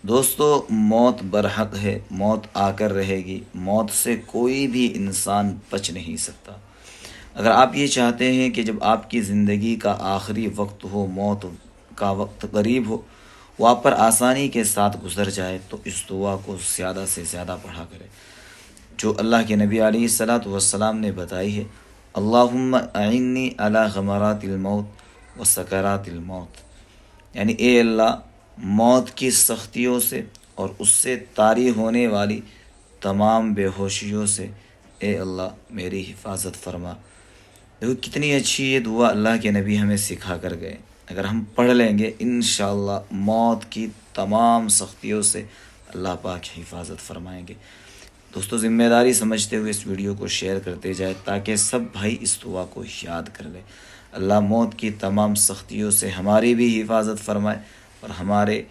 دوستو، موت برحق ہے، موت آ کر رہے گی، موت سے کوئی بھی انسان بچ نہیں سکتا۔ اگر آپ یہ چاہتے ہیں کہ جب آپ کی زندگی کا آخری وقت ہو، موت کا وقت قریب ہو، وہ آپ پر آسانی کے ساتھ گزر جائے، تو اس دعا کو زیادہ سے زیادہ پڑھا کرے جو اللہ کے نبی علیہ الصلاۃ والسلام نے بتائی ہے: اللہم اعنی علی غمرات الموت و سکرات الموت، یعنی اے اللہ، موت کی سختیوں سے اور اس سے طاری ہونے والی تمام بے ہوشیوں سے اے اللہ میری حفاظت فرما۔ دیکھو کتنی اچھی یہ دعا اللہ کے نبی ہمیں سکھا کر گئے، اگر ہم پڑھ لیں گے انشاءاللہ موت کی تمام سختیوں سے اللہ پاک حفاظت فرمائیں گے۔ دوستو، ذمہ داری سمجھتے ہوئے اس ویڈیو کو شیئر کرتے جائے تاکہ سب بھائی اس دعا کو یاد کر لیں۔ اللہ موت کی تمام سختیوں سے ہماری بھی حفاظت فرمائے اور ہمارے